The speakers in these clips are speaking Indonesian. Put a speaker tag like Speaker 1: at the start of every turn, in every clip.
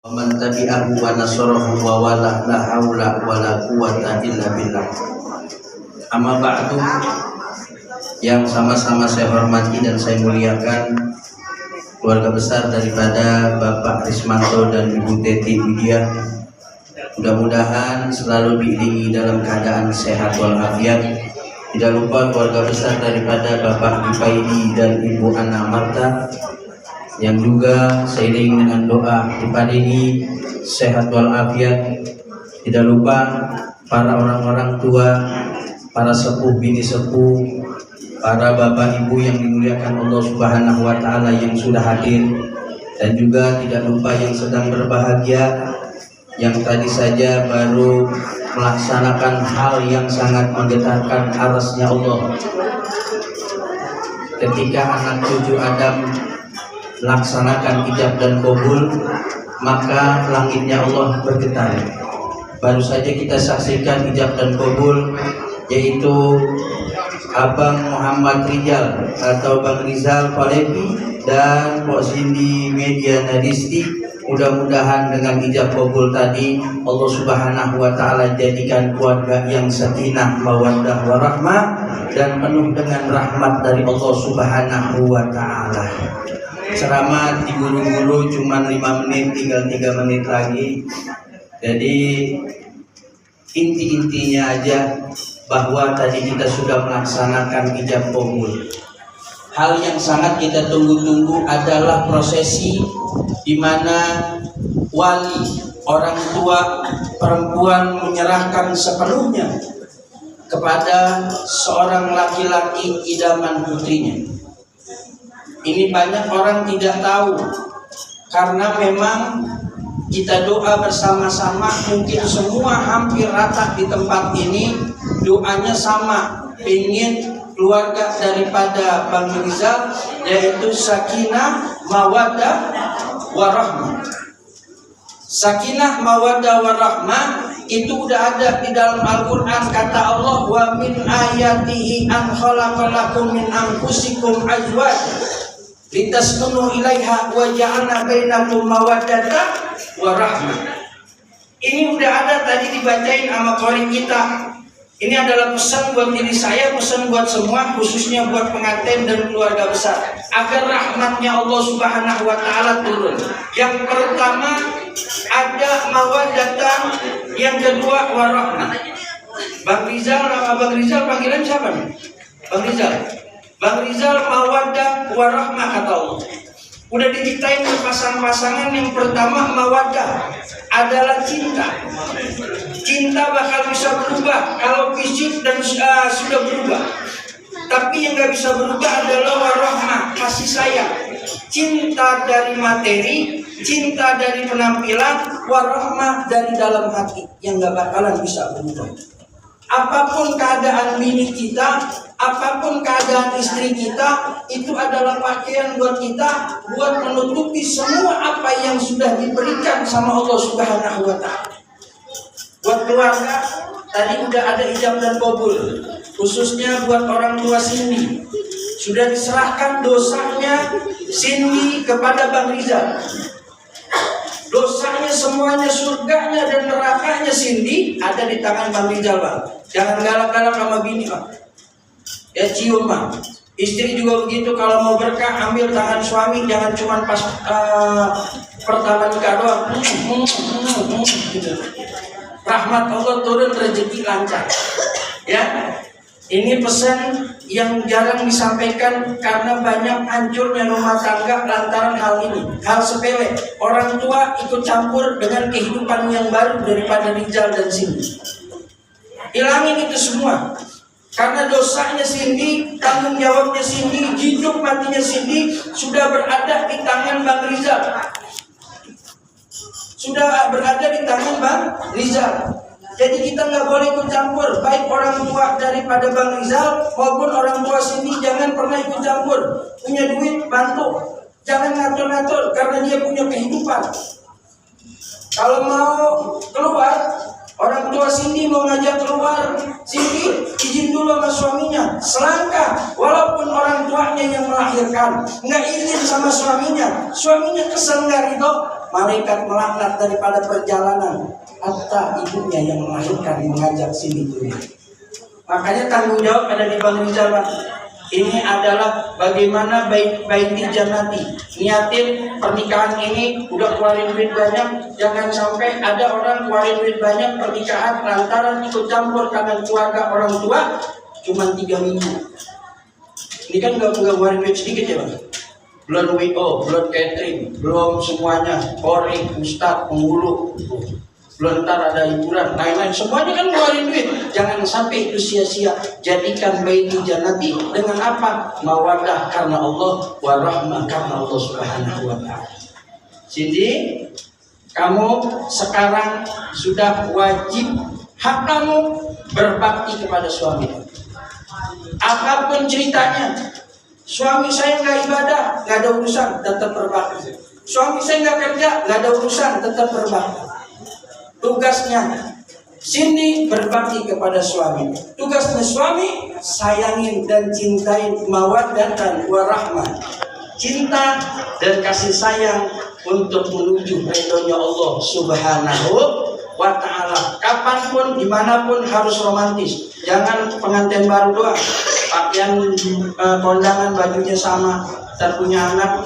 Speaker 1: Man tabi'ahu wa nasarahu wa wala la haula wa la quwwata illa billah. Amma ba'du, yang sama-sama saya hormati dan saya muliakan keluarga besar daripada Bapak Rismanto dan Ibu Teti Widya. Mudah-mudahan selalu diiringi dalam keadaan sehat walafiat. Tidak lupa keluarga besar daripada Bapak Gipaidi dan Ibu Ana Marta, yang juga seiring dengan doa diparingi sehat walafiat. Tidak lupa para orang-orang tua, para sepuh bini sepuh, para bapak ibu yang dimuliakan Allah Subhanahu wa taala yang sudah hadir, dan juga tidak lupa yang sedang berbahagia, yang tadi saja baru melaksanakan hal yang sangat menggetarkan arasnya Allah ketika anak cucu Adam laksanakan ijab dan kabul, maka langitnya Allah bergetar. Baru saja kita saksikan ijab dan kabul, yaitu Abang Muhammad Rijal atau Bang Rizal Falepi dan Pak Cindy Media Nadisti. Mudah-mudahan dengan ijab kabul tadi Allah Subhanahu wa taala jadikan keluarga yang sakinah, mawaddah warahmah dan penuh dengan rahmat dari Allah Subhanahu wa taala. Ceramah diburu-buru cuma 5 menit, tinggal 3 menit lagi. Jadi inti-intinya aja bahwa tadi kita sudah melaksanakan ijab kabul. Hal yang sangat kita tunggu-tunggu adalah prosesi di mana wali, orang tua perempuan menyerahkan sepenuhnya kepada seorang laki-laki idaman putrinya. Ini banyak orang tidak tahu, karena memang kita doa bersama-sama, mungkin semua hampir rata di tempat ini doanya sama, ingin keluarga daripada Bang Rizal yaitu sakinah, mawaddah, warahmah. Sakinah, mawaddah, warahmah itu udah ada di dalam Al-Quran. Kata Allah, wa min ayatihi an khalaqalakum min anfusikum azwaj litaskunu ilaiha wa ja'alna bainakum mawaddatan wa rahmah. Ini udah ada tadi dibacain sama qori kita. Ini adalah pesan buat diri saya, pesan buat semua, khususnya buat pengantin dan keluarga besar, agar rahmatnya Allah Subhanahu wa taala turun. Yang pertama ada mawaddatan, yang kedua warahmah. Bang Rizal, nama Bang Rizal panggilan siapa nih? Bang Rizal. Bang Rizal mawaddah warahmah kata Allah. Udah diciptain pasangan-pasangan. Yang pertama mawaddah adalah cinta. Cinta bakal bisa berubah kalau fisik dan sudah berubah. Tapi yang gak bisa berubah adalah warahmah, kasih sayang. Cinta dari materi, cinta dari penampilan, warahmah dari dalam hati yang gak bakalan bisa berubah. Apapun keadaan bini kita, apapun keadaan istri kita, itu adalah pakaian buat kita, buat menutupi semua apa yang sudah diberikan sama Allah Subhanahu wa taala. Buat keluarga, tadi udah ada ijab dan kabul, khususnya buat orang tua Cindy. Sudah diserahkan dosanya Cindy kepada Bang Rizal. Dosanya semuanya, surganya dan nerakanya Cindy ada di tangan Bang Rizal, Bang. Jangan galak-galak sama bini, Bang. Ya cium, Bang. Istri juga begitu, kalau mau berkah ambil tangan suami, jangan cuma pas pertama nikah doang. Gitu. Rahmat Allah turun, rezeki lancar. Ya. Ini pesan yang jarang disampaikan karena banyak hancurnya rumah tangga lantaran hal ini. Hal sepele, orang tua ikut campur dengan kehidupan yang baru daripada Rizal dan Cindy. Hilangin itu semua. Karena dosanya Cindy, tanggung jawabnya Cindy, hidup matinya Cindy sudah berada di tangan Bang Rizal. Sudah berada di tangan Bang Rizal. Jadi kita nggak boleh ikut campur, baik orang tua daripada Bang Rizal maupun orang tua Cindy, jangan pernah ikut campur. Punya duit, bantu. Jangan ngatur-ngatur karena dia punya kehidupan. Kalau mau keluar, orang tua Cindy mau ngajak keluar, Cindy izin dulu sama suaminya. Selangkah, walaupun orang tuanya yang melahirkan nggak izin sama suaminya, suaminya kesel nggak ridho, malaikat melaknat daripada perjalanan, hatta ibunya yang melahirkan mengajak sini tuh. Makanya tanggung jawab ada di Bang Rizal. Ini adalah bagaimana baiti jannati. Niatin pernikahan ini udah keluarin duit banyak, jangan sampai ada orang keluarin duit banyak pernikahan lantaran ikut campur tangan keluarga orang tua cuma 3 minggu. Ini kan nggak keluarin duit sedikit ya Bang. Belum WO, belum catering, belum semuanya, kori, ustadz, penghulu, belum ntar ada hiburan, lain-lain, semuanya kan ngeluarin duit. Jangan sampai itu sia-sia. Jadikan baiti jannati dengan apa? Mawaddah karena Allah, warahmah karena Allah Subhanahu wa ta'ala. Jadi kamu sekarang sudah wajib, hak kamu berbakti kepada suami. Apapun ceritanya, suami saya nggak ibadah, nggak ada urusan, tetap berbakti. Suami saya nggak kerja, nggak ada urusan, tetap berbakti. Tugasnya sini berbakti kepada suami. Tugasnya suami sayangin dan cintai, mawaddah dan warahmah. Cinta dan kasih sayang untuk menuju ridhonya Allah Subhanahu wa ta'ala. Kapanpun, dimanapun harus romantis. Jangan pengantin baru doang, pakaian kondangan bajunya sama, terpunya anak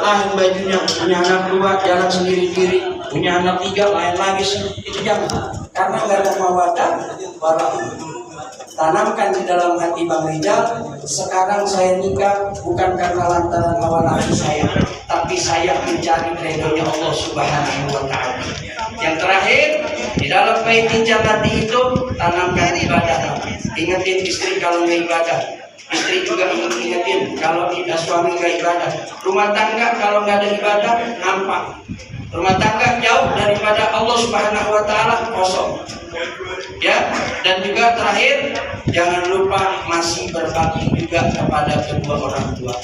Speaker 1: lain bajunya, punya anak 2 jalan sendiri-sendiri, punya anak 3 lain lagi, itu jangan. Karena nggak ada mawaddah warahmah. Tanamkan di dalam hati Bang Rizal, sekarang saya nikah bukan karena lantaran hawa nafsu saya, tapi saya mencari ridhonya Allah Subhanahu wa ta'ala. Yang terakhir, di dalam baiti jannati itu tanamkan ibadah. Ingetin istri kalau nggak ibadah, istri juga ingetin kalau suami nggak ibadah. Rumah tangga kalau nggak ada ibadah nampak. Rumah tangga jauh daripada Allah Subhanahu wa ta'ala, kosong. Ya, dan juga terakhir, jangan lupa masih berbakti juga kepada kedua orang tua.